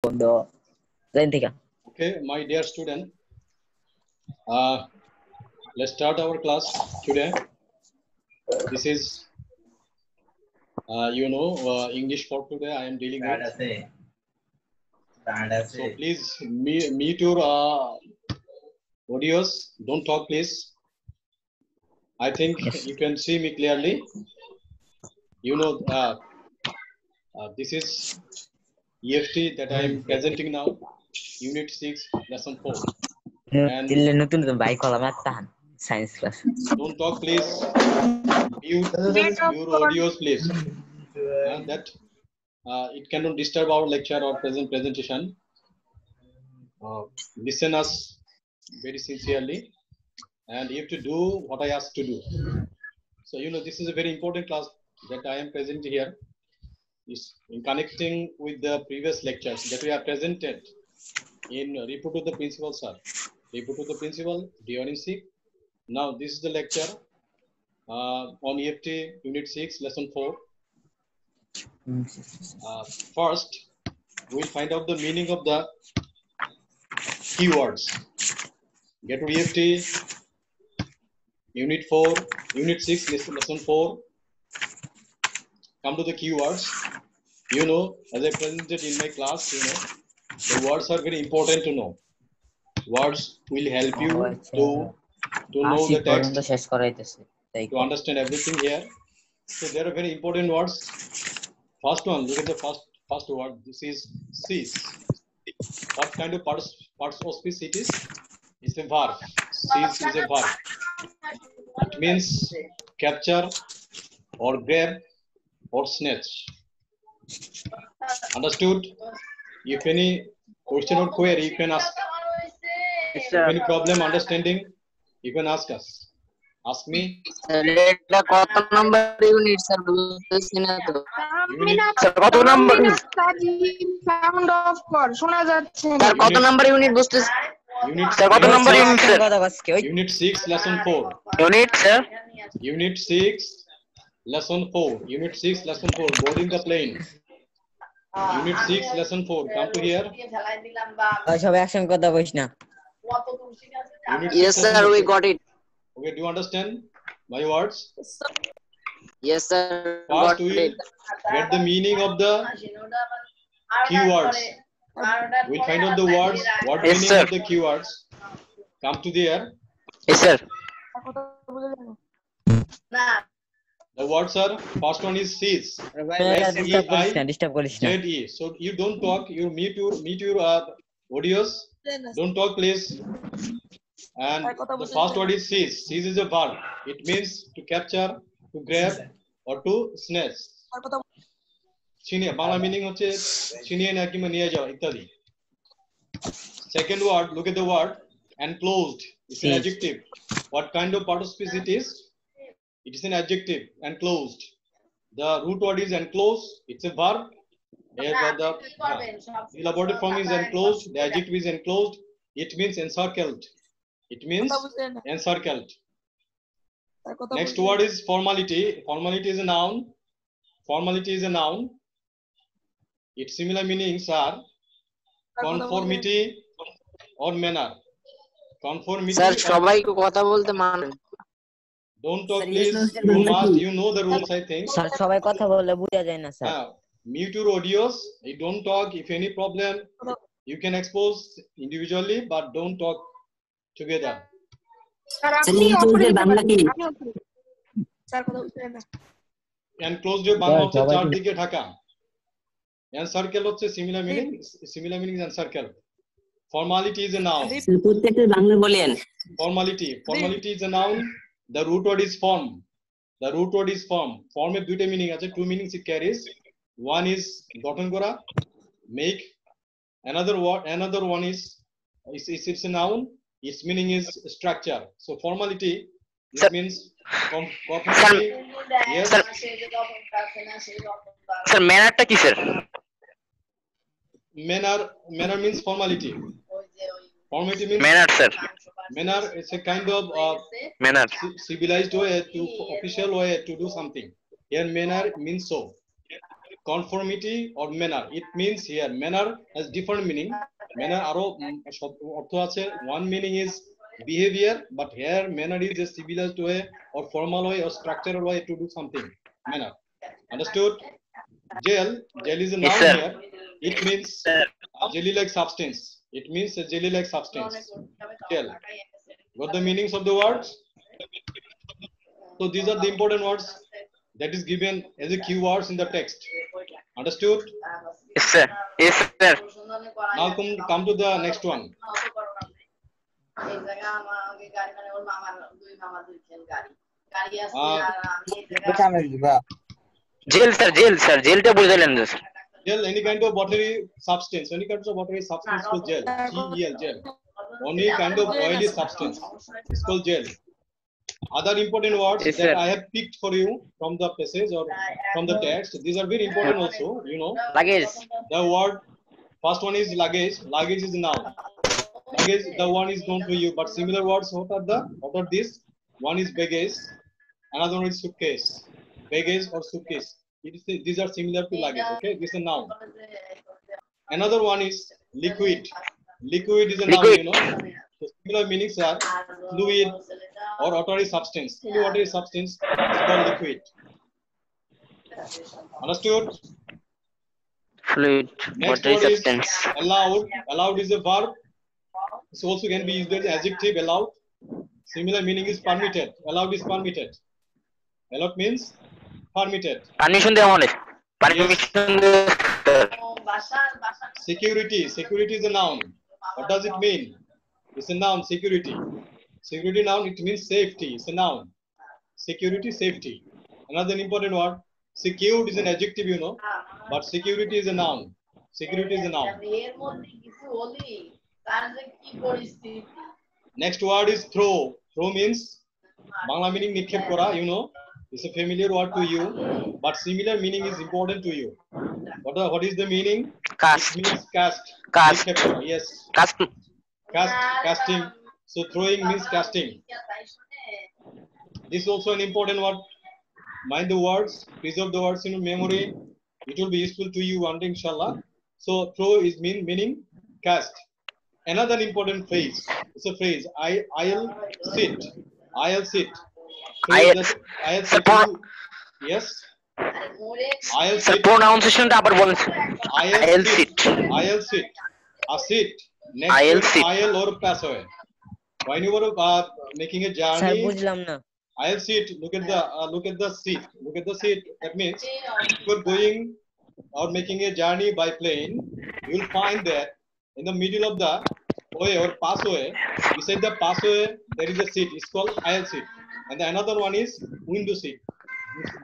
বন্ধু জানি থেকে Okay, my dear student, let's start our class today. This is, English for today. I am dealing with. So please mute your audios. Don't talk, please. I think you can see me clearly. You know, this is EFT that I am presenting now. Unit 6, lesson 4. দিলে নতুন নতুন bike হলাম একটা science class Don't talk, please. Mute your audios, please. That it cannot disturb our lecture or presentation. Listen us very sincerely, and you have to do what I ask to do. So this is a very important class that I am present here. Is in connecting with the previous lectures that we have presented in report to the principal, sir. Report to the principal, DNC. Now this is the lecture on EFT Unit 6, Lesson 4. First, we'll find out the meaning of the keywords. Get to EFT Unit 4, Unit 6, Lesson 4. Come to the keywords. As I presented in my class, the words are very important to know. Words will help you to know the text, to understand everything here. So there are very important words. First one, look at the first word. This is cease. What kind of parts of speech it is? It's a verb. Cease is a verb. It means capture or grab or snatch. Understood? If any question or query, you can ask. If any problem understanding, you can ask us. Ask me. এটা কত number unit sir বুঝতেছি না তো sir কত number sound of কর শোনা যাচ্ছে না স্যার কত নাম্বার ইউনিট বুঝতেছি Unit স্যার কত number unit sir Unit 6 lesson 4. Unit sir Unit 6 lesson 4. Unit 6 lesson 4. Boarding the plane. Unit 6 lesson 4. Come to here. সব অ্যাকশন কথা কইস না Yes sir, we got it. Okay, do you understand my words? Yes sir, First got we it. get the meaning of the keywords. We'll find out the words. What Yes, meaning sir. of the keywords? Come to there. Yes sir. The words are, first one is cease. Disturb করিস না Z-E. So you don't talk, you mute your audios. Don't talk, please. And the first word is cease. Cease is a verb. It means to capture, to grab, or to snatch. Chinia, bangla meaning hoche chinie na kima niye jao ityadi. Second word, look at the word enclosed. It's an adjective. What kind of part of speech it is? It is an adjective, enclosed. The root word is enclosed. It's a verb. The elaborated form is enclosed. The adjective is enclosed. It means encircled. It means encircled. Next word is formality. Formality is a noun. Formality is a noun. Its similar meanings are conformity or manner. Conformity. Sir সবাইকে কথা বলতে মানেন Don't talk, please. You know the rules, I think. Sir সবাই কথা বললে বুঝা যায় না sir Mute your audios. You don't talk. If any problem, you can expose individually, but don't talk together. Enclosed Bangla হচ্ছে চারদিকে ঢাকা। Encircle হচ্ছে similar meaning. Similar meaning is encircle. Formality is a noun. প্রত্যেকটা বাংলা বলেন Formality. Formality is a noun. The root word is form. The root word is form. Form এর দুইটা meaning আছে. Two meanings it carries. One is গঠন করা, make. Another one is it's a noun. Its meaning is structure. So formality, it means conformity. Yes. Sir ম্যানারটা কি sir Manner means formality. Formality means manner sir manner is a kind of manner civilized way to official way to do something. Here manner means so. conformity or manner. It means here manner has different meaning. Manner aro ortho ache. One meaning is behavior, but here manner is a civilized way or formal way or structural way to do something. Manner. Understood? Gel is a noun here. It means jelly-like substance. It means a jelly-like substance. Gel. What the meanings of the words? So these are the important words that is given as a keywords in the text. Understood? Yes, sir. Yes, sir. Now come to the next one. Jail, sir. Jail ta বুঝাইলেন না sir. Gel, any kind of watery substance. Any kind of watery substance is called gel. G-E-L, gel. Any kind of oily substance is called gel. Other important words Yes, that sir. I have picked for you from the passage or from the text. These are very important also, you know. Luggage. The word, first one is luggage. Luggage is noun. Luggage, the one is known to you, but similar words, what are these? One is baggage, another one is suitcase. Baggage or suitcase. These are similar to luggage, okay? This is a noun. Another one is liquid. Liquid is a noun, Liquid. you know. So similar meanings are fluid or watery substance. Any watery substance is called liquid. Understood? Fluid. Next Watery word is substance. allowed. Allowed is a verb. It also can be used as adjective. Allowed. Similar meaning is permitted. Allowed is permitted. Allowed means permitted. Permission দেওয়া মানে permission দেওয়া, sir. Security. Security is a noun. What does it mean? It's a noun. Security. Security noun. It means safety. It's a noun. Security, safety. Another important word. Secured is an adjective, you know, but security is a noun. Security is a noun. Next word is throw. Throw means Bangla meaning nikhep kora, you know. It's a familiar word to you, but similar meaning is important to you. What is the meaning? Cast. It means cast. Cast. Nikhep kora, yes. Cast. Casting. So throwing means casting. This is also an important word. Mind the words, preserve the words in your memory. It will be useful to you one day, inshallah. So throw is meaning cast. Another important phrase. It's a phrase. I'll sit. I'll sit. I'll sit. support. Yes. I'll Sir, sit. pronunciation টা আবার বলেন sir. I'll sit. I'll sit. A sit. Next I'll to sit. I'll or pass away. When you are making a sir journey, বুঝলাম না I'll sit. Look at the seat. Look at the seat. That means if you're going or making a journey by plane, you'll find that in the middle of the way or pathway, beside the pathway, there is a seat. It's called aisle seat. And the another one is window seat.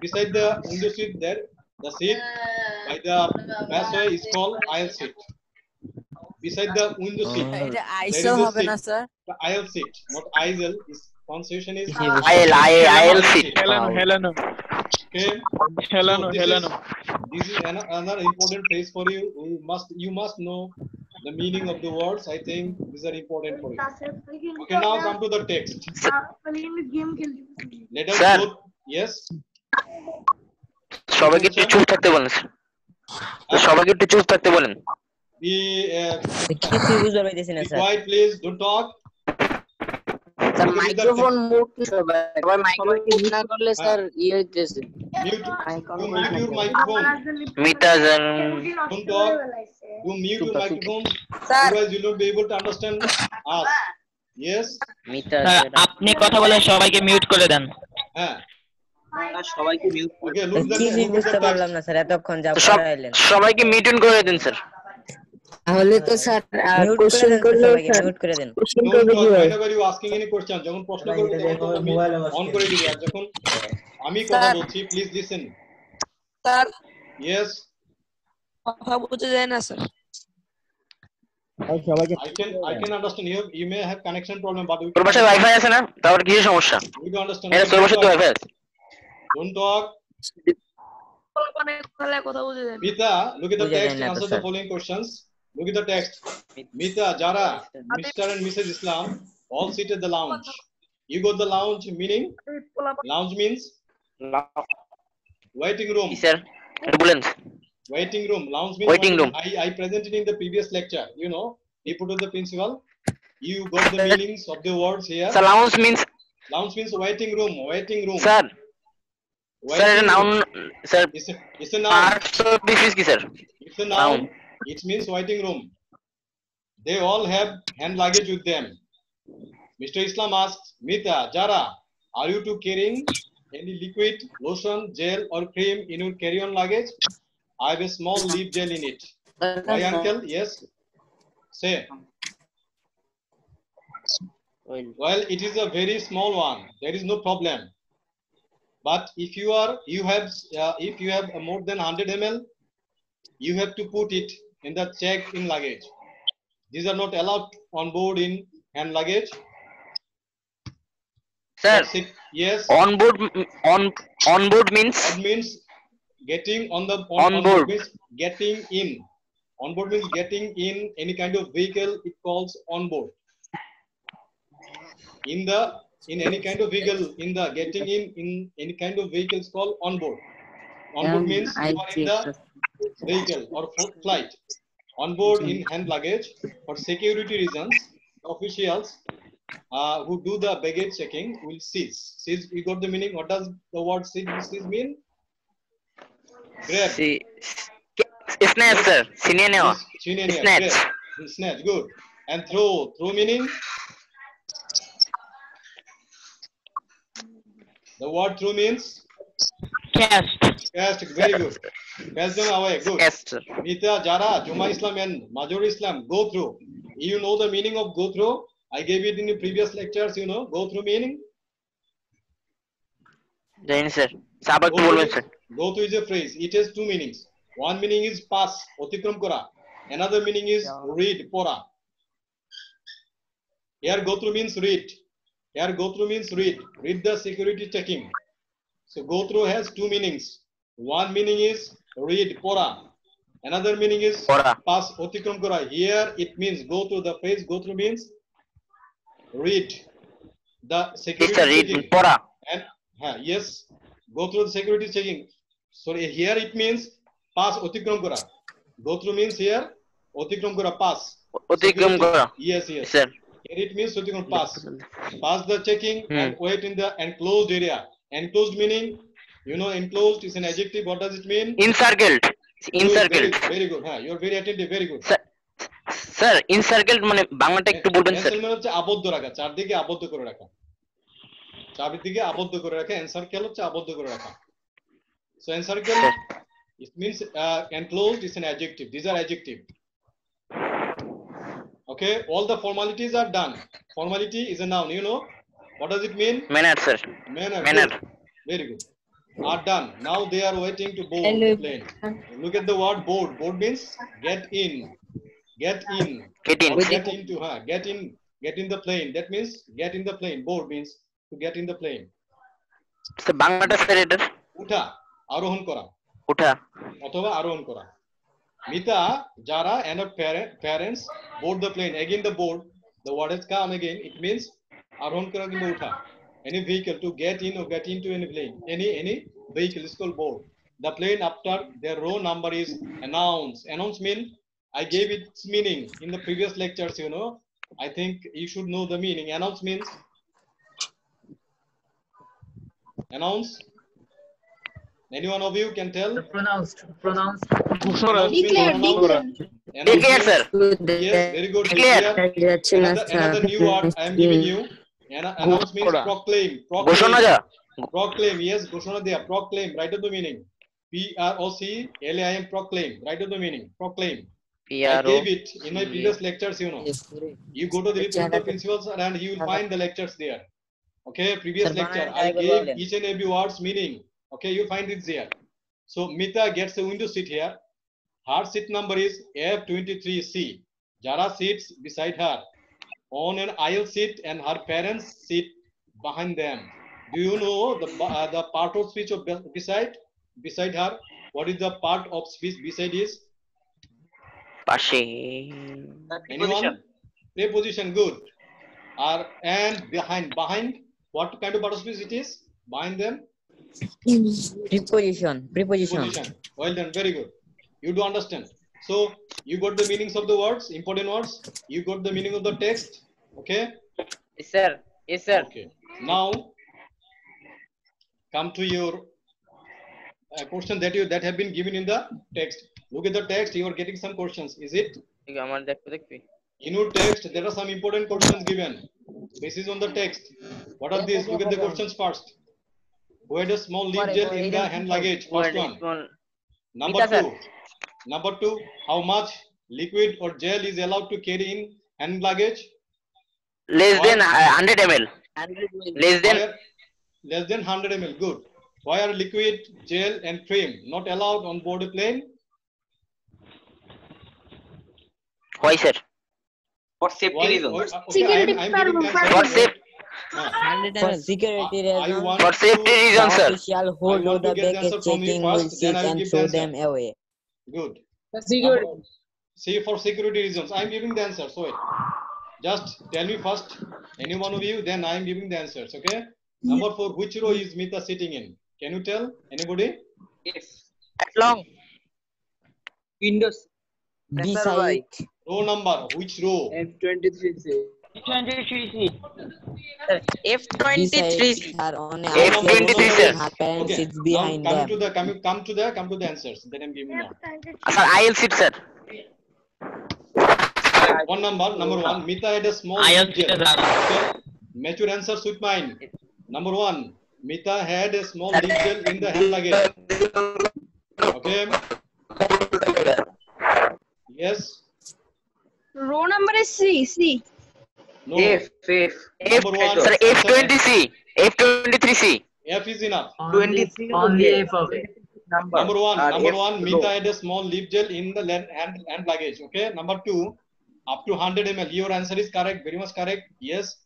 Beside the window seat, there the seat by the pathway is called aisle seat. Beside the window seat, there is a seat. The aisle seat, not aisle. Is pronunciation is I'll sit. Heleno. Okay. This is another important phrase for you. You must know the meaning of the words. I think these are important for you. Okay, now come to the text. Let us Sir. go. Yes. সবাইকে একটু চুপ থাকতে বলেন sir. সবাইকে একটু চুপ থাকতে বলেন. Be কিছুই বুঝতে পারতেছি না sir quiet, please. Don't talk. Sir microphone mute সবাই মাইক্রোফোন মুট না করলে স্যার হইতেছে Mute. You mute your microphone. মিটা sir Don't talk. You mute your microphone. Sir. Otherwise, you will not be able to understand us. Yes. মিটা আপনি কথা বলে সবাইকে mute করে দেন হ্যাঁ সবাইকে মিউট Okay. Look the কিছুই বুঝতে text. পারলাম না স্যার এতক্ষণ যা পড়াইলেন সবাইকে মিউট করে দেন স্যার. তাহলে তো স্যার মিউট করে কোশ্চেন দেন করলে সবাইকে মিউট করে দেন কোশ্চেন Don't করবে talk কি হয় whenever you asking any question. যখন প্রশ্ন করবে তখন আমি অন করে দিবি আর যখন আমি কথা বলছি প্লিজ লিসেন স্যার ইয়েস কথা বুঝে যায় না sir I can understand you may have connection problem but তোর বাসায় ওয়াইফাই আছে না? তাহলে কি সমস্যা? we do understand. এর তোর বাসায় তো ওয়াইফাই আছে. Don't talk. কথা বুঝে যায় Mita, look at the বুঝে text যায় না and তো answer the sir. following questions. Look at the text. Mita, Jara, Mr. and Mrs. Islam all sit at the lounge. You got the lounge meaning? Lounge means waiting room. কি sir? একটু বলেন. Waiting room. Lounge means Waiting room. I presented in the previous lecture. You know, report to the principal. You got the meanings of the words here. Sir, lounge means. Lounge means waiting room. Waiting room. Sir. Sir, noun. Sir. It's a noun. Parts of species ki sir. It's a noun. It means waiting room. They all have hand luggage with them. Mr. Islam asks, Mita, Jara, are you two carrying any liquid, lotion, gel, or cream in your carry-on luggage? I have a small lip gel in it. Why, uncle? Yes. Say. Well, it is a very small one. There is no problem. But if you have more than 100 ml, you have to put it in the checked-in luggage. These are not allowed on board in hand luggage. Sir. Yes. On board means. On means getting on the on board. Means getting in. On board means getting in any kind of vehicle. It calls on board. In any kind of vehicle, getting in any kind of vehicle is called on board. On board means you are in the vehicle or flight. On board in hand luggage for security reasons, officials who do the baggage checking will seize. Seize, you got the meaning? What does the word seize mean? Grab. Snatch, sir. Snatch. Snatch, good. And throw. Throw meaning? The word throw means? Cast. Cast, very good. Cast them away, good. Cast. Mita, Jara, Juma Islam and Major Islam, go through. You know the meaning of go through? I gave it in the previous lectures, you know. Go through meaning? Then, sir. Sabat bolben, sir. Go through is a phrase. It has two meanings. One meaning is pass, otikram kora. Another meaning is read, pora. Here go through means read. Here go through means read. Read the security checking. So go through has two meanings. One meaning is read, pora. Another meaning is pora. Pass, otikram kora. Here it means go through. The phrase go through means read the security checking. Pora. And yes, go through the security checking. So here it means pass, otikram kora. Go through means here otikram kora, pass. Otikram kora. Yes. Sir. Here it means otikram pass. Pass the checking and wait in the enclosed area. Enclosed meaning, you know, enclosed is an adjective. What does it mean? Encircled. Encircled. Very good. You are very attentive. Very good. Sir, encircled মানে বাংলাটা একটু বলবেন sir? Encircle হচ্ছে আবদ্ধ রাখা, চারদিকে আবদ্ধ করে রাখা। চারদিকে আবদ্ধ করে রাখা, এনসার্কেল হচ্ছে আবদ্ধ করে রাখা। So encircle it means enclosed is an adjective. These are adjective. Okay, all the formalities are done. Formality is a noun, you know. What does it mean? Manner, sir. Manner. Very good. Are done. Now they are waiting to board the plane. Look at the word board. Board means get in. Get in. Get in. Get into get in the plane. That means get in the plane. Board means to get in the plane. So বাংলাটা sir এটা উঠা, আরোহণ করা। উঠা অথবা আরোহণ করা। Mita, Jara and her parents board the plane. Again the board, the word has come again. It means arohon kara kinba utha. Any vehicle to get in or get into any plane. Any vehicle is called board. The plane after their row number is announce. Announce mean I gave its meaning in the previous lectures, you know. I think you should know the meaning. Announce means announce. Any one of you can tell? Pronounced. Declare, sir. Yes, very good. Declare. Another new word I am giving you. Announce means proclaim. ঘোষণা যা Proclaim, yes, ঘোষণা দেয়া. Proclaim, write out the meaning. P-R-O-C-L-A-I-M, proclaim. Write out the meaning. Proclaim. I gave it in my previous lectures, you know. You go to the report of the principals and you will find the lectures there. Okay, previous lecture. I gave each and every word's meaning. Okay, you find it there. So Mita gets a window seat here. Her seat number is F23C. Jara sits beside her on an aisle seat and her parents sit behind them. Do you know the part of speech of beside her? What is the part of speech beside is? পাশে Anyone? Preposition, good. And behind. What kind of part of speech it is? Behind them? Preposition. Well done, very good. You do understand. So you got the meanings of the words, important words. You got the meaning of the text. Okay. Yes, sir. Yes, sir. Okay. Now come to your question that have been given in the text. Look at the text. You are getting some questions. Is it? In your text, there are some important questions given. This is on the text. What are these? Look at the questions first. Who had a small leaf gel in the hand luggage? First one. Number two, how much liquid or gel is allowed to carry in hand luggage? Less than 100 ml. Less than. Less than 100 ml. Good. Why are liquid, gel, and cream not allowed on board a plane? Why, sir? For safety reasons. Okay, I'm giving the answer. For safety. For security reasons, For safety the reasons, sir. official who I do want to the get the answer baggage from you checking will first, then sit I will and give the throw answer. them away. Good. Security. See, for security reasons, I'm giving the answer. So just tell me first, any one of you, then I'm giving the answers. Okay. Number 4, which row is Mita sitting in? Can you tell? Anybody? Yes. Long. Windows. Beside Row number. Which row? F23C. F23. are on a F23, sir. her parents Okay. sits behind Now them. come to the answers that I'm giving now. Sir, I'll sit, sir. One number 1. Mita had a small I'll leaf sit gel. as well. Okay. Match your answers with mine. Number 1. Mita had a small leaf gel in the hand luggage. Okay. Yes. Row number is C. No. F. Number 1. Sir, F20C. F23C. F is enough. 23. Only F of it. Number 1. F Number 1. row. Mita had a small leaf gel in the hand luggage. Okay. Number 2. Up to 100 ml. Your answer is correct. Very much correct. Yes.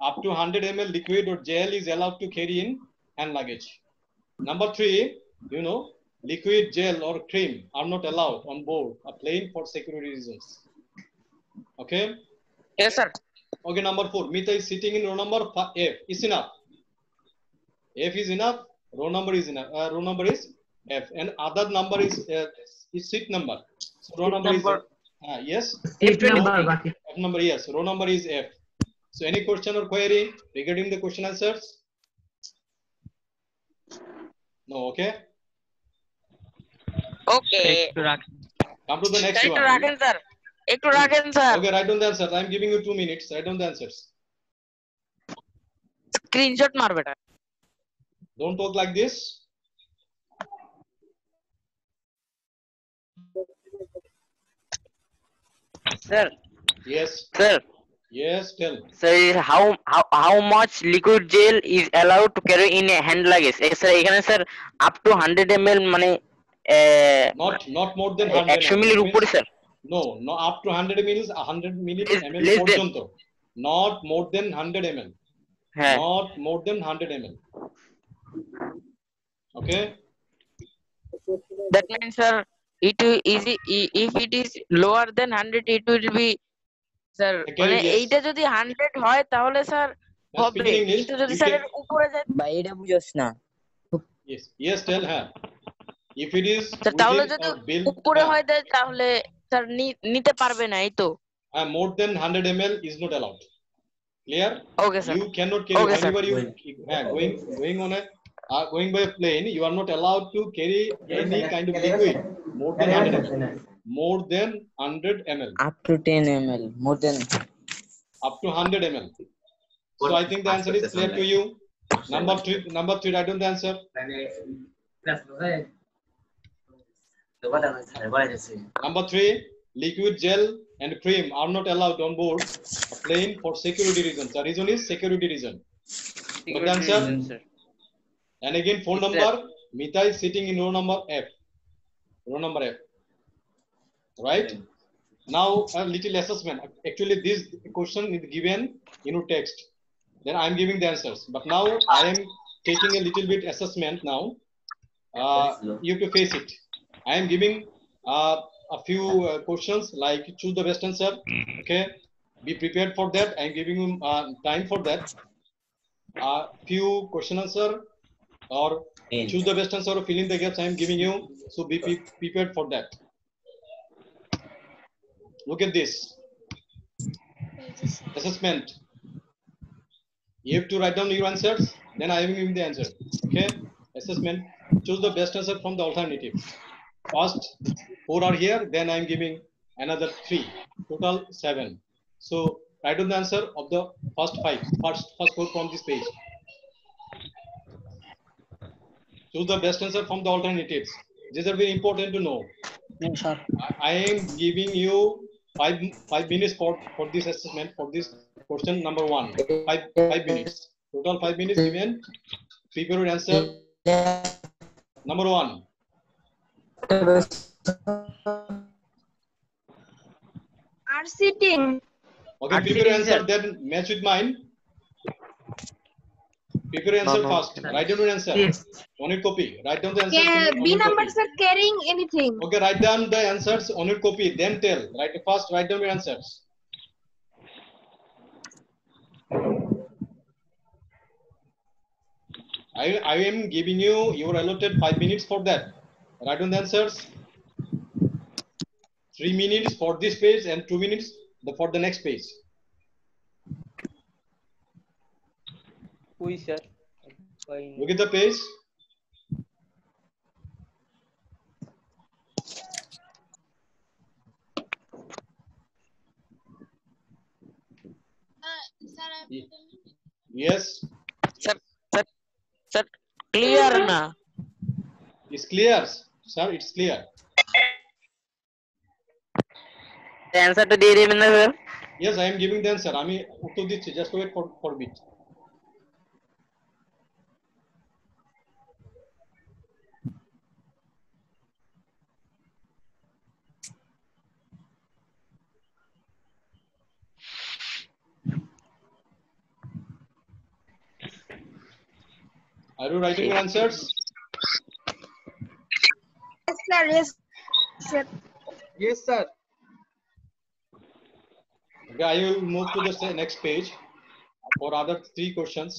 Up to 100 ml liquid or gel is allowed to carry in hand luggage. Number 3. Liquid, gel, or cream are not allowed on board a plane for security reasons. Okay. Yes, sir. Okay. Number 4. Mita is sitting in row number F. Is enough. F is enough. Row number is enough. Row number is F, and other number is seat number. So row number is yes. F number. F number, yes. Row number is F. So any question or query regarding the question answers? No. Okay. Okay. Come to the next one. sir. sir. Okay, write down the answer. I'm giving you 2 minutes. Write down the answers. Screenshot मार बेटा. Don't talk like this. Sir. Yes. Sir. Yes. Tell. Sir, how much liquid gel is allowed to carry in a hand luggage? Sir, এখানে sir up to 100 ml মানে Not more than 100 100 ml উপরে sir. No, up to 100 ml, 100 ml Less পর্যন্ত. Not more than 100 ml. হ্যাঁ. Not more than 100 ml. Okay. That means sir, if it is lower than 100, it will be sir. মানে এইটা যদি 100 হয় তাহলে sir হবে. কিন্তু যদি স্যার এর উপরে যায় ভাই এটা বুঝছ না. Yes, tell her. If it is তাহলে যদি উপরে হয় তাহলে স্যার নিতে পারবে না, এই তো. more than 100 ml is not allowed. Clear? Okay, sir. You cannot carry whenever you going on a going by a plane. You are not allowed to carry any kind of liquid more than 100 ml. More than 100 ml. Up to 10 ml. More than. Up to 100 ml. So I think the answer is clear to you. Number 3. Write down the answer. Number 3. Liquid, gel, and cream are not allowed on board a plane for security reasons. The reason is security reason. Got the answer? And again, phone number. Mita is sitting in row number F. Row number F. Right? Now a little assessment. Actually, this question is given in your text. Then I am giving the answers. But now I am taking a little bit assessment now. You have to face it. I am giving a few questions like choose the best answer. Okay. Be prepared for that. I am giving you time for that. Few question answer or choose the best answer or fill in the gaps I am giving you. So be prepared for that. look at this assessment. You have to write down your answers, then I will give the answer. Okay, assessment. Choose the best answer from the alternatives. First 4 are here, then I am giving another 3, total 7. So write down the answer of the first 4 from this page. Choose the best answer from the alternatives. These are very important to know. Yes, sir. I am giving you 5 minutes for this assessment, for this question number 1. 5 minutes. Total 5 minutes given. Prepare your answer. Number 1. Are sitting. Okay, prepare your answer, then match with mine. Prepare your answer first. Write down your answer. Yes. On your copy. Write down the answers. B numbers are carrying anything. Okay, write down the answers on your copy. Then tell. Write down your answers. I am giving you your allotted 5 minutes for that. Write down the answers. 3 minutes for this page and 2 minutes for the next page. Oui, sir. Look at the page. Yes. Sir, clear na? It's clear, sir. It's clear. The answer to দিয়ে দিবেন না sir? Yes, I am giving the answer. আমি উত্তর দিচ্ছি. Just wait for a bit. Are you writing your answers? Yes, sir. Yes, sir. Yes, sir. Okay, I will move to the next page for other 3 questions.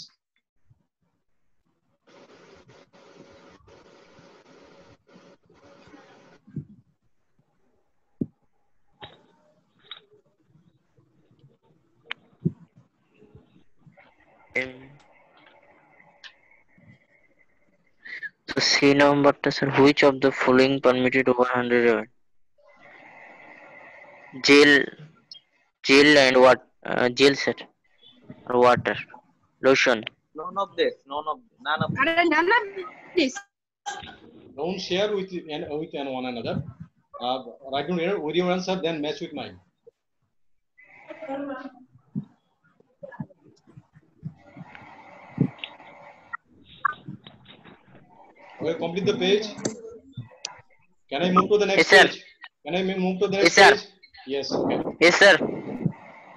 So C number, sir, which of the following permitted over 100? Gel and what? Gel, sir, or water, lotion. None of this. None of This. Don't share with one another. Write down here with your answer, then match with mine. Okay, complete the page. Can I move to the next Yes, page? Can I move to the next Yes, sir. page? Yes. Okay. Yes, sir.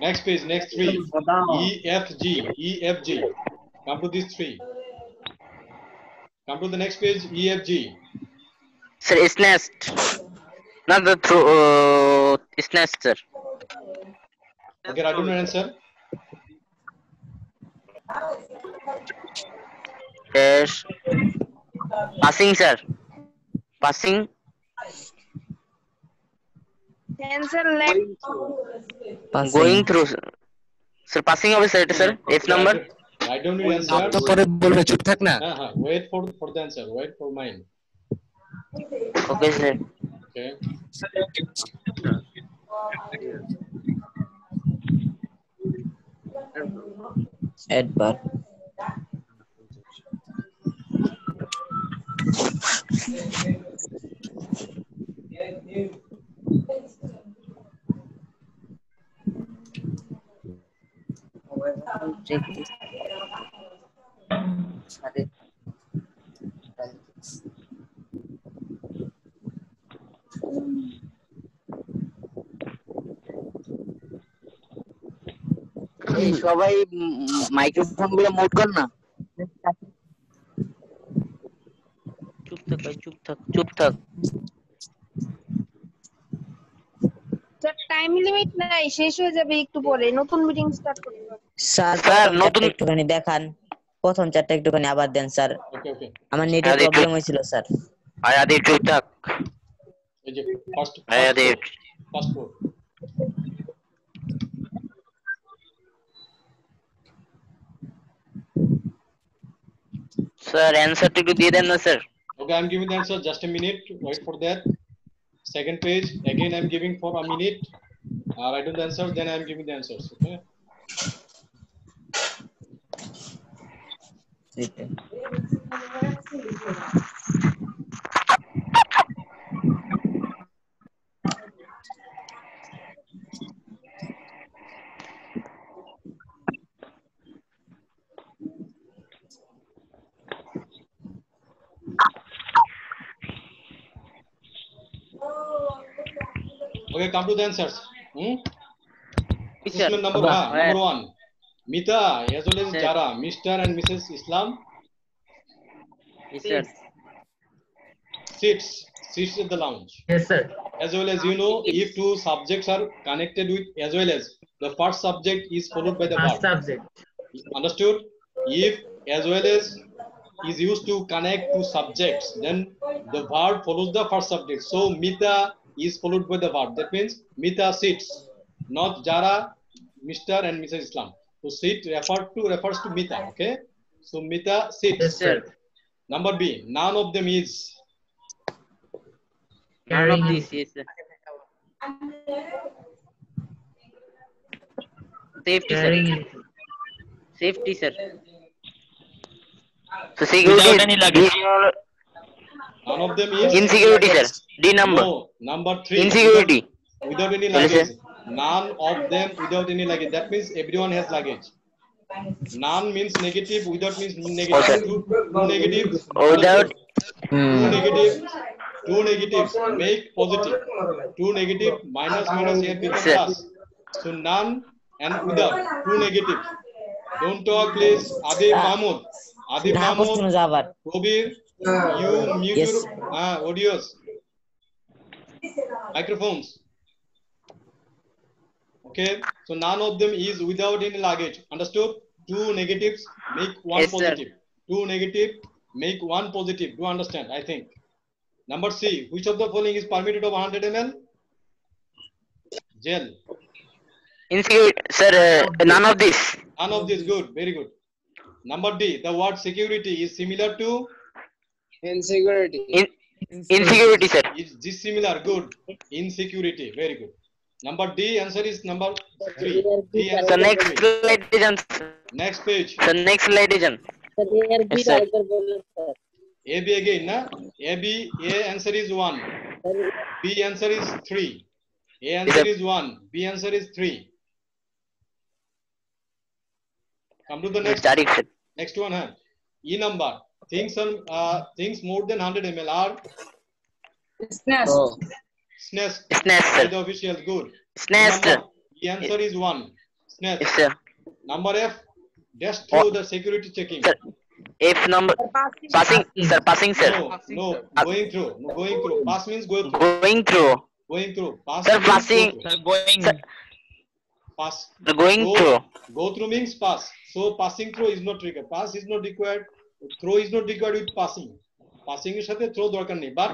Next page, next 3. E, F, G. E, F, G. Come to these 3. Come to the next page. E, F, G. Sir, it's nest. Not the it's nest, sir. Okay, write down your answer. Yes. Passing, sir. Passing. Answer left. Going through. Sir, passing of sir, sir. F number. Write down your answer. Wait for the answer. Wait for mine. Okay, sir. Okay. Edward. এই সবাই microphone গুলো mute কর না। চুপ থাক ভাই, চুপ থাক। স্যার টাইম লিমিট নাই, শেষ হয়ে যাবে একটু পরে, নতুন মিটিং স্টার্ট করতে হবে। স্যার নতুন একটুখানি দেখান, প্রথম 4টা একটুখানি আবার দেন স্যার। ওকে আমার নেটের প্রবলেম হয়েছিল স্যার। আয়াদি চুপ থাক। এই যে ফার্স্ট 4 Sir, answer to দিয়ে দেন না sir. Okay, I'm giving the answer. Just a minute. Wait for that. Second page. Again, I'm giving for a minute. Write down the answer. Then I'm giving the answers. Okay. Okay, come to the answers. Yes, sir. Assessment number one. Mita as well as Jara, Mr. and Mrs. Islam. Yes, sir. Sits at the lounge. Yes, sir. As well as you know, if two subjects are connected with as well as the first subject is followed by the First verb. subject. Understood? If as well as is used to connect two subjects, then the verb follows the first subject. So Mita is followed by the verb. That means Mita sits, not Jara, Mr. and Mrs. Islam. So sit refers to Mita. Okay. So Mita sits. Yes, sir. Number B. None of them is. None of this, yes, sir. Safety, sir. Carrying it. Safety, sir. So security. Without any luggage. None of them is. Insecurity, sir. D number. No. Number 3. Insecurity. Without any Yes, luggage. sir. None of them without any luggage. That means everyone has luggage. None means negative. Without means negative. Oh, sir. Two negatives. Without. Two negatives make positive. Two negative minus here becomes Sir. plus. So none and without. Two negatives. Don't talk, please. Adib Mahmood. Adib না Mahmood. প্রশ্ন যাবার Probir, you mute Yes. your audios. Microphones. Okay. So none of them is without any luggage. Understood? Two negatives make one Yes, sir. positive. Two negative make one positive. Do you understand? I think. Number C. Which of the following is permitted of 100 ml? Gel. Insecurity, sir. None of this. None of this. Good. Very good. Number D. The word security is similar to. Insecurity. Insecurity, sir. Is dissimilar. Good. Insecurity. Very good. Number D. Answer is number 3. D So answer is next 3. slide is on. Next page. So next slide is on. Yes, sir. A B again. Na? A B. A answer is 1. B answer is 3. A answer is 1. B answer is 3. Come to the next. Tariq, sir. Next one. Huh? E number. Things more than 100 ml are SNES. SNES, sir. The official. Good. SNES, sir. The answer is 1. SNES. Yes, sir. Number F. Dash through the security checking. Sir. F number. Passing, sir. Passing, sir. No. Going through. No, going through. Pass means go through. Going through. Going through. Pass Sir, means go passing. through. Sir, going. Sir. Pass. Going through. Go through means pass. So passing through is not required. Pass is not required. Throw is not required with passing. Passing এর সাথে throw দরকার নেই. But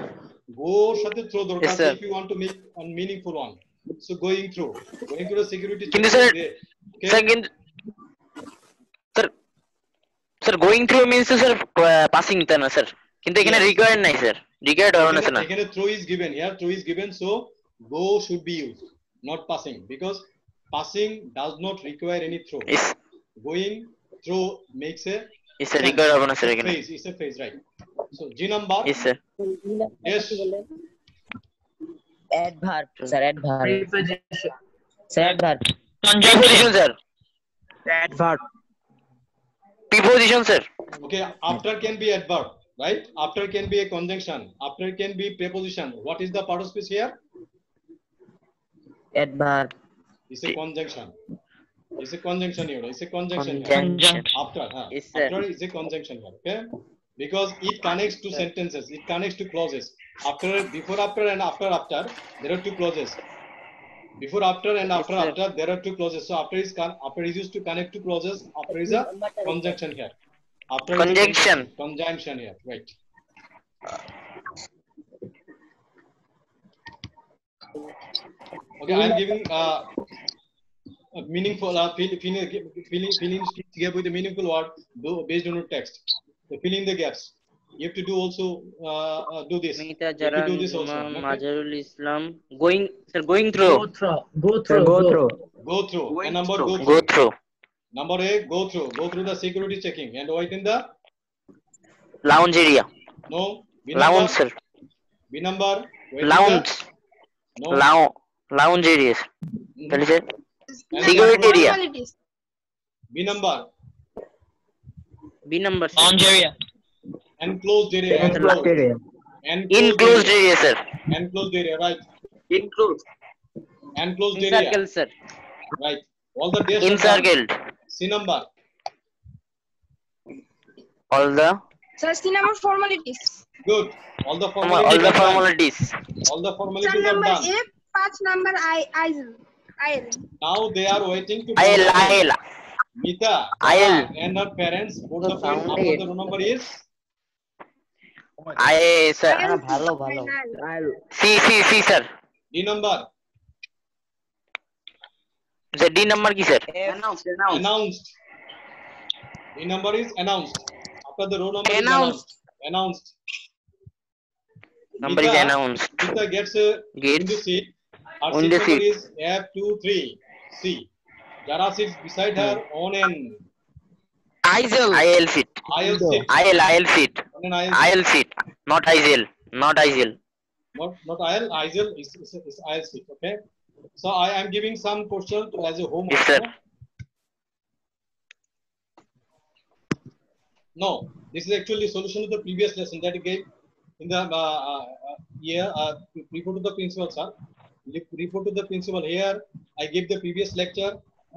go এর সাথে throw দরকার Yes, sir. if you want to make a meaningful one. So going through. Going through the security কিন্তু check. sir, Okay. sir, কিন্তু sir, going through means sir passing তা না sir. কিন্তু এখানে Yes. required নাই sir. Required হবে না sir না. এখানে throw is given. Here throw is given. So go should be used, not passing, because passing does not require any throw. Yes. Going through makes a Yes, sir. Required হবে না sir এখানে. phrase. It's a phrase, right? So G number. Yes, sir. Yes. adverb sir adverb Preposition. sir adverb Preposition, sir. Adverb. Preposition, sir. Okay. After can be adverb, right? After can be a conjunction. After can be preposition. What is the part of speech here? adverb It's a conjunction. It's a conjunction here. It's a conjunction here. Conjunction. After, Yes, sir. after is a conjunction here. Okay. Because it connects to sentences. It connects to clauses. After, before, after, and after, after. There are two clauses. Before, after, and after, Yes, sir. after. There are two clauses. So after is used to connect to clauses. After is a conjunction here. After is a Conjunction. Conjunction here. Right. Okay, I am giving meaningful filling gap with a meaningful word based on your text. So fill in the gaps. You have to do also do this. Mita You have to do this Jaran also. Okay? Mazharul Islam going through. Go through. Go through. And number Going go Go through. through. Number A, go through. Go through the security checking and wait in the Lounge area. no. B Lounge, number. sir. B number. Wait in Lounge. the no. Lounge areas. That is it. And Security number, area. Formalities. B number. B number, sir. Lounge area. Enclosed area. Enclosed area. Enclosed area, sir. Enclosed area, right. Enclosed. Enclosed area. Encircled, sir. Right. All the days are done. Encircled. C number. All the Sir, C number formalities. Good. All the all formalities the are done. formalities. All the Sir, formalities are number done. A, 5 number I. Now they are waiting to IL. Mita IL. and her parents both the sound after it. the roll number is I, sir. ভালো C, sir. D number. The D number ki, sir? Announced. D number is announced. After the roll number Announced. is announced. Number is announced. Mita gets Gets in the seat. Her on seat the number seat. is F23. C. Jara sits beside her on an Isel. IL seat. IL seat. IL seat. On an IL IL seat. Not ISL. Not ISL. Not IL. IL is IL seat. Okay. So I am giving some question as a homework. Yes, sir. No, this is actually solution to the previous lesson that I gave in the report to the principal, sir. Report to the principal. Here I gave the previous lecture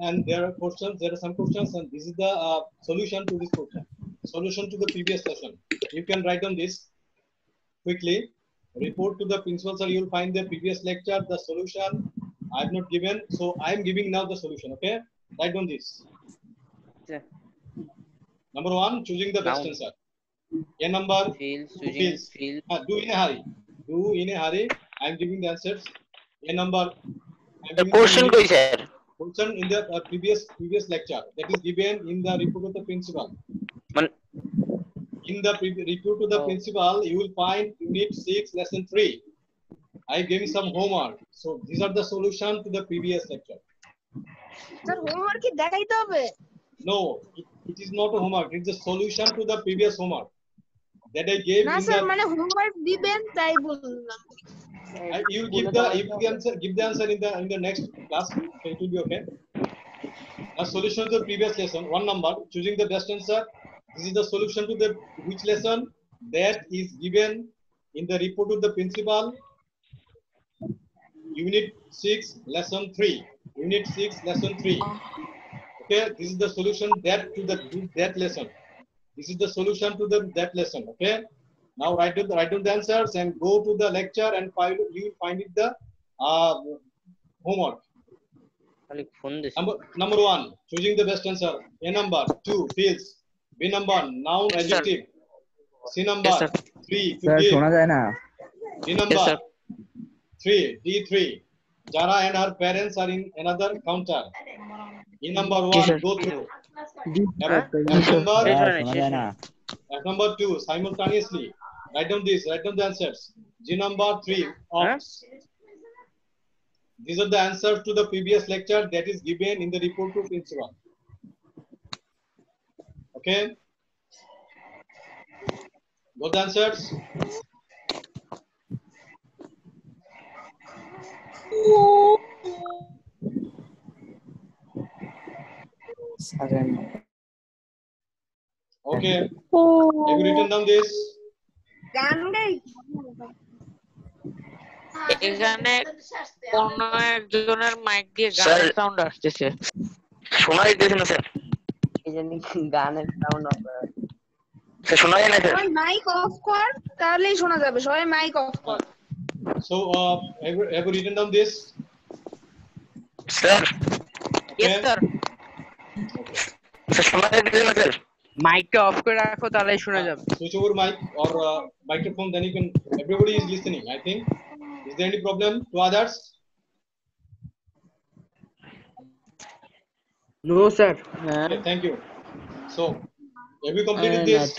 and there are questions. There are some questions and this is the solution to this question. Solution to the previous lesson. You can write on this quickly. Report to the principal, sir. You will find the previous lecture, the solution. I have not given, so I am giving now the solution. Okay, write on this. Sir. Number 1, choosing the best Now. answer. A number. Feels. Feel. Do in a hurry. Do in a hurry. I am giving the answers. A number. The question koi, sir? Question in the previous lecture that is given in the report of the principal. In the report to the principal, you will find unit 6, lesson 3. I gave some homework. So these are the solution to the previous lecture. Sir, homework কি দেখাইতে হবে? No, it is not a homework. It's a solution to the previous homework that I gave না in sir the. মানে homework দিবেন তাই বললাম। You give the answer in the next class. Okay, it will be okay. A solution to the previous lesson. 1 number, choosing the best answer. This is the solution to the which lesson that is given in the report to the principal. Unit 6, lesson 3. Unit 6, lesson 3. Okay, this is the solution that to that lesson. This is the solution to that lesson. Okay. Now write down the answers and go to the lecture and you will find it the homework. Number 1, choosing the best answer. A number. 2, fields. B number, noun, adjective. C number. 3, to give. D number. 3, D3. Jara and her parents are in another counter. In number 1, go through. F number 2, simultaneously. Write down this. Write down the answers. G number 3, ops. These are the answers to the previous lecture that is given in the report to principal. Okay. Got the answers? Okay. Have you written down this? গান গাই এখানে কোন একজনের mic দিয়ে গানের sound আসতেছে। শোনা যাচ্ছে না স্যার? এই জানি গানের সাউন্ড অফ করা। স্যার শোনা যায় না স্যার? সবাই মাইক অফ কর তাহলেই শোনা যাবে। সবাই মাইক অফ কর। So have you written down this? Sir Yes sir. Sir শোনা যাচ্ছে না স্যার? মাইকটা অফ করে রাখো তাহলেই শোনা যাবে। Switch over mic or microphone, then you can. Everybody is listening. I think. Is there any problem to others? No, sir. Okay, thank you. So, have you completed this?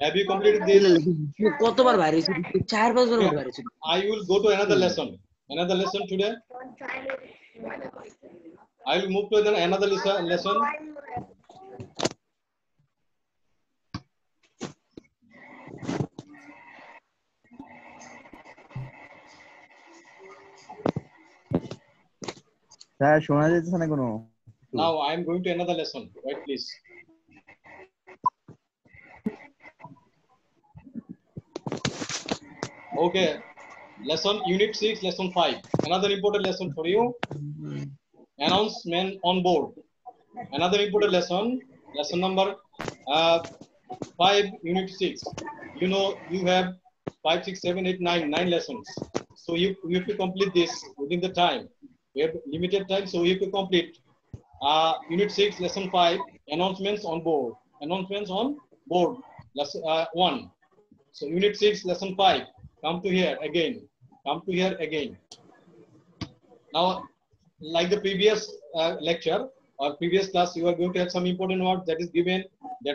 Have you completed this? কতবার বাইরে হয়েছে 4-5 বার Okay. মতো বাইরে হয়েছে I will go to another lesson. Another lesson today. I will move to another lesson. Sir শোনা যাচ্ছে না কোনো Now I am going to another lesson. Wait, please. Okay. Lesson Unit 6, Lesson 5. Another important lesson for you. Announcement on board. Another important lesson. Lesson number 5, Unit 6. You know you have 5, 6, 7, 8, 9, 9 lessons. So you have to complete this within the time. We have limited time, so you have to complete. Unit 6, Lesson 5, announcements on board. Announcements on board. Lesson 1. So Unit 6, Lesson 5. Come to here again. Come to here again. Now, like the previous lecture or previous class, you are going to have some important words that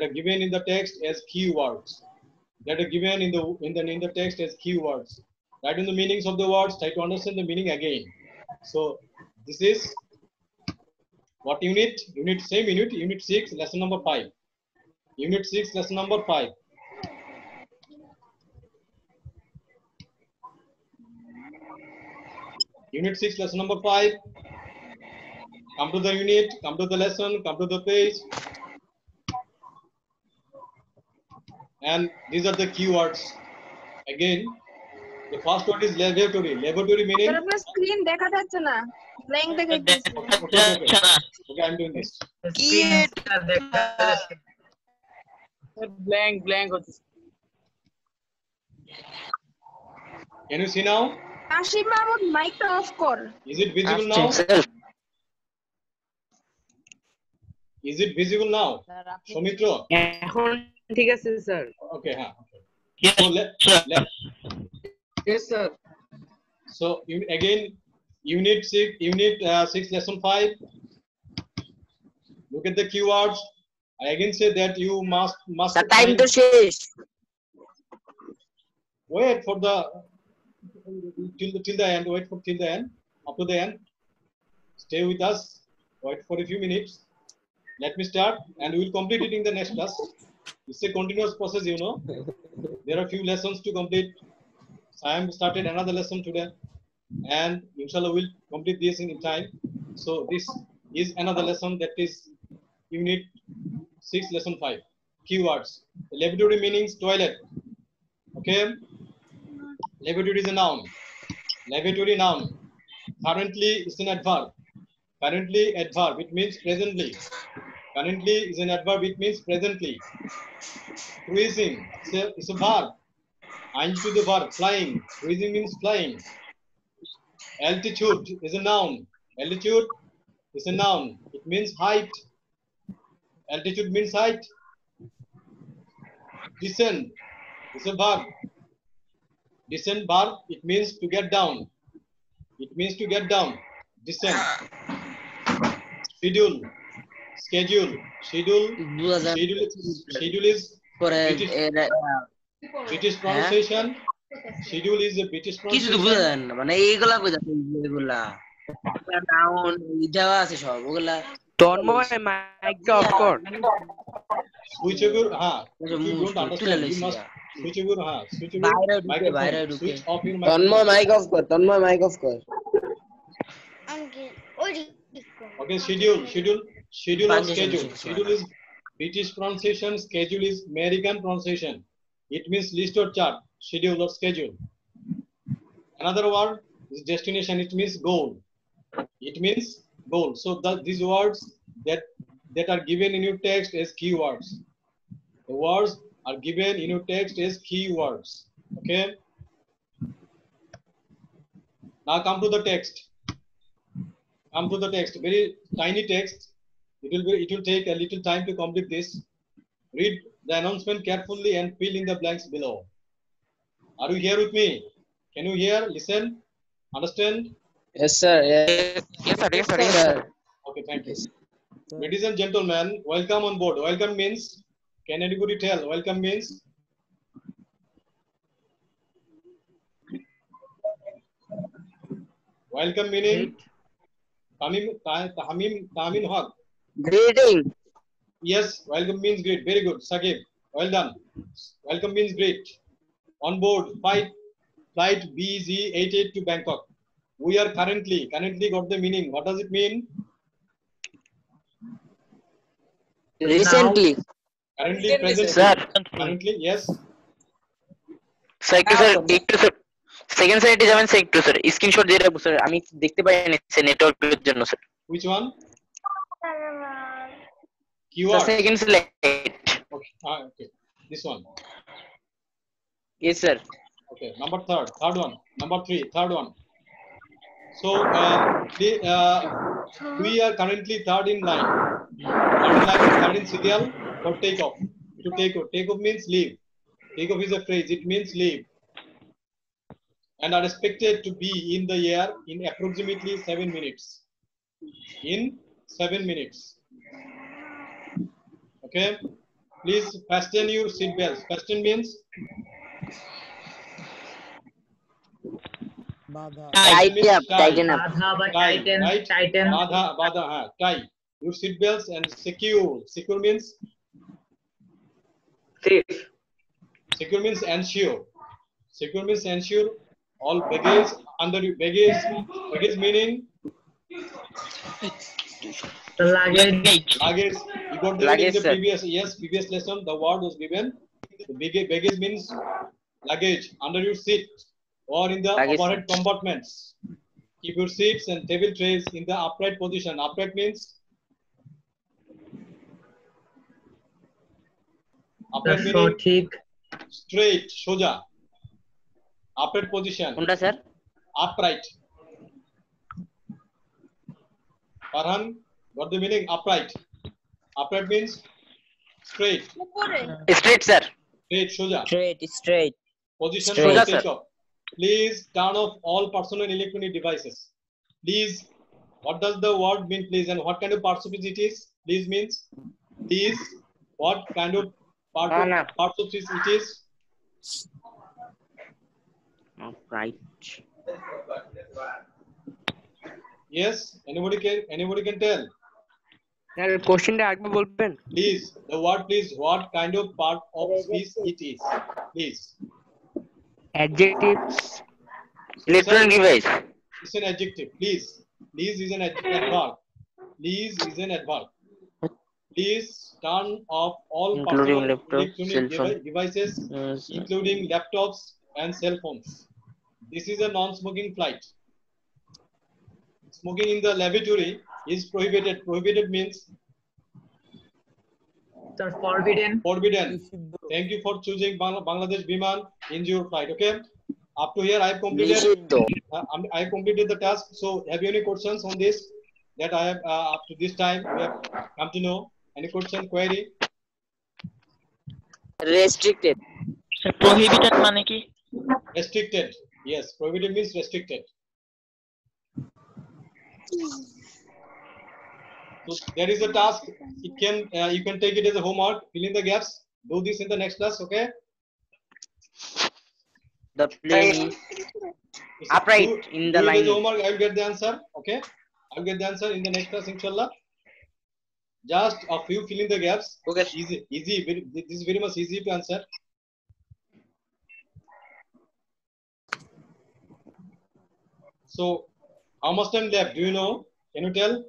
are given in the text as keywords. That are given in the text as keywords. Write in the meanings of the words. Try to understand the meaning again. So this is what unit? Same unit. Unit 6, lesson number 5. Unit 6, lesson number 5. Unit 6, lesson number 5. Come to the unit, come to the lesson, come to the page. And these are the keywords. Again, the first word is laboratory. Laboratory meaning? Sir আপনার screen দেখা যাচ্ছে না blank দেখাইতেছে Okay, I'm doing this. Blank হচ্ছে Can you see now? Asif Mahmud মাইকটা of কর Is it visible now? Is it visible now? Soumitra? এখন ঠিক আছে sir Okay, okay. So Yes, sir. So again, unit 6, lesson 5. Look at the keywords. I again say that you must The time to শেষ wait for the till the end. Wait for till the end. Up to the end. Stay with us. Wait for a few minutes. Let me start, and we will complete it in the next class. It's a continuous process, you know. There are few lessons to complete. So I am started another lesson today, and inshallah we'll complete this in time. So this is another lesson, that is unit 6, lesson 5. Keywords. The laboratory meanings toilet. Okay. Laboratory is a noun. Laboratory noun. Currently is an adverb. Currently adverb. It means presently. Currently is an adverb. It means presently. Cruising. It's a verb. I'm to the verb. Flying. Cruising means flying. Altitude is a noun. Altitude is a noun. It means height. Altitude means height. Descend is a verb. Descend verb. It means to get down. It means to get down. Descend. Schedule. Schedule. Schedule is British pronunciation. Schedule is a British কিছু তো pronunciation. বুঝেন না মানে এইগুলা বুঝাতে এগুলা noun দেওয়া আছে সব ওগুলা তন্ময় মাইকটা অফ কর Switch over. If you don't understand, you must switch over. Switch over. Microphone. Switch off your microphone. Tanmoy mic off কর Okay, schedule or schedule. Schedule is British pronunciation. Schedule is American pronunciation. It means list or chart. Schedule or schedule. Another word is destination. It means goal. It means goal. So these words that are given in your text as keywords. The words are given in your text as keywords. Okay. Now come to the text. Come to the text. Very tiny text. It will take a little time to complete this. Read the announcement carefully and fill in the blanks below. Are you here with me? Can you hear? Listen? Understand? Yes, sir. Yes, sir. Okay, thank you. Ladies and gentlemen, welcome on board. Welcome means, can anybody tell? Welcome means? Welcome meaning? Tamim Haq. Greeting. Yes, welcome means great. Very good. Sakib, well done. Welcome means great. On board, flight BZ88 to Bangkok. We are currently got the meaning. What does it mean? Recently. Currently, present. Sir. Currently, yes. Sir একটু sir একটু sir second সাইডে যাবেন sir একটু sir screenshot দিয়ে রাখবো sir আমি দেখতে পাই না নেটওয়ার্কের জন্য sir Which one? Sir Keyword. Second slide Okay. Okay. This one. Yes sir Okay. Third one. Number 3. Third one. So we are currently third in line. Third in serial for takeoff. To take off. Take off means leave. Take off is a phrase. It means leave. And are expected to be in the air in approximately 7 minutes. In 7 minutes. Okay. Please fasten your seat belts. Fasten means Tighten up. Tighten up. right? Badha, tie. Your seat belts and secure. Secure means safe secure means ensure. Secure means ensure all baggage under your baggage. Baggage meaning luggage luggage. You got the Luggage, in the sir. previous lesson. The word was given. The baggage means luggage under your seat or in the Luggage. overhead compartments. Keep your seats and table trays in the upright position. Upright means upright meaning straight, soja. Upright position. কোনটা sir Upright. Farhan, what the meaning? Upright. Upright means straight. Straight sir Straight, soja. Straight. Position Straight. for Soja, sir. takeoff. Please turn off all personal electronic devices. Please, what does the word mean, please? And what kind of parts of it is? Please means, please, what kind of parts of it is? right Yes, anybody can tell. Sir কোশ্চেনটা আরেকবার বলবেন Please, the word please, what kind of part of speech it is? Please. Adjective electronic device It's an adjective. Please. Please is an adverb. Please is an adverb. Please turn off all Including personal laptop, electronic cell phone. devices, including laptops and cell phones. This is a non-smoking flight. Smoking in the lavatory is prohibited. Prohibited means forbidden. Thank you for choosing Bangladesh Biman in your flight. Okay. Up to here, I have completed the task. So, have you any questions on this that I have up to this time we have come to know? Any question, query? Restricted prohibited মানে কি Restricted. Yes, prohibited means restricted. So there is a task. It can you can take it as a homework. Fill in the gaps. Do this in the next class. Okay. the plane is upright in the do it line as homework. I will get the answer. Okay. I will get the answer in the next class, inshallah. Just a few fill in the gaps. Okay. Easy. This is very much easy to answer. So, how much time left? Do you know? Can you tell?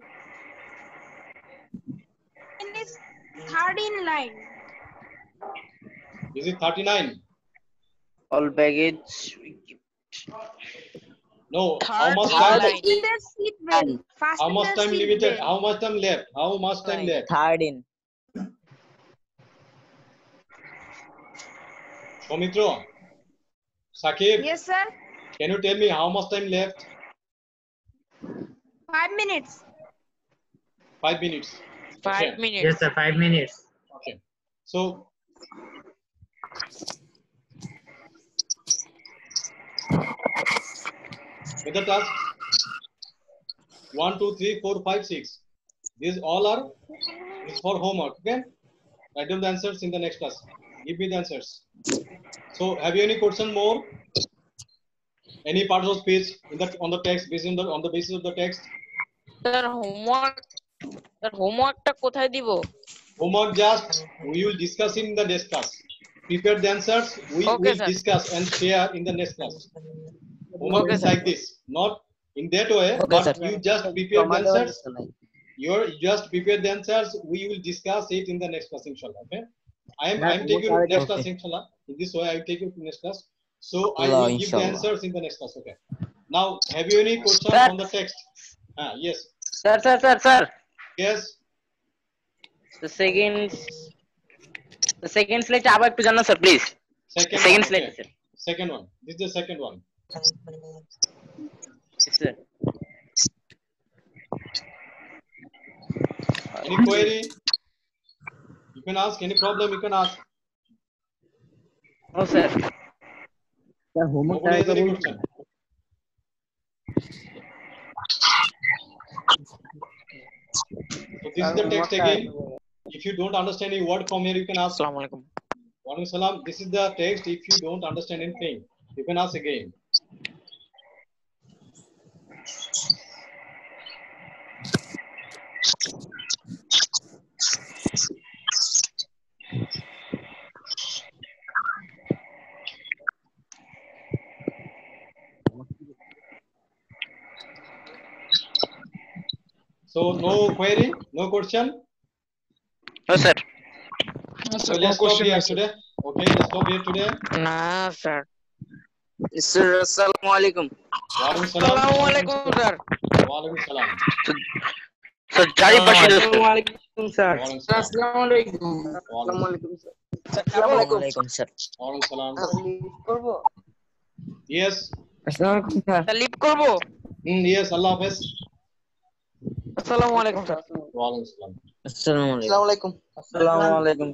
It's third in line. Is it 39? all baggage No. How much Fasten time? the seat belt. How much Fasten the time seat limited? belt. How much time left? How much time left? Third in. Soumitra, Sakib, Yes, sir. can you tell me how much time left? 5 minutes. 5 minutes. 5 minutes Yes, sir. 5 minutes. Okay. So, with the task 1, 2, 3, 4, 5, 6. These all are is for homework. Okay. Write down the answers in the next class. Give me the answers. So, have you any question more? Any part of speech in the on the text based on the basis of the text? Sir হোমওয়ার্কটা কোথায় দিব? Homework just we will discuss in the next class. Prepare the answers. We will discuss and share in the next class. Homework is like this, not in that way, but you just prepare the answers. You just prepare the answers. We will discuss it in the next class, inshallah. Okay. I am taking you next class, inshallah. In this way, I will take you to next class. So I will give the answers in the next class. Okay. Now, have you any questions on the text? Yes. Sir. Yes. The second slide আবার একটু জানান sir please. Second slide sir. Second one. This is the second one. Yes, sir. Any query? You can ask. Any problem? You can ask. No, sir. Nobody has any question. So this is the text again. If you don't understand any word from here, you can ask. Assalamu alaikum. Wa alaikum salam. This is the text. If you don't understand anything, you can ask again. So no query, no question. No, sir. So let's stop here today. Okay, let's stop here today. না sir. Sir আসসালামু আলাইকুম। আসসালামু আলাইকুম sir. Wa alaikum salam. Sir, Jarib Bashir. আসসালামু আলাইকুম sir. আসসালামু আলাইকুম। Assalamu alaikum. আসসালামু আলাইকুম স্যার। Wa alaikum salam. করব? Yes. আসসালামু আলাইকুম স্যার। লিভ করব? Yes. Allah Hafiz. আসসালামু আলাইকুম স্যার। Wa alaikum salam. আসসালামু আলাইকুম। আসসালামু আলাইকুম। আসসালামু আলাইকুম।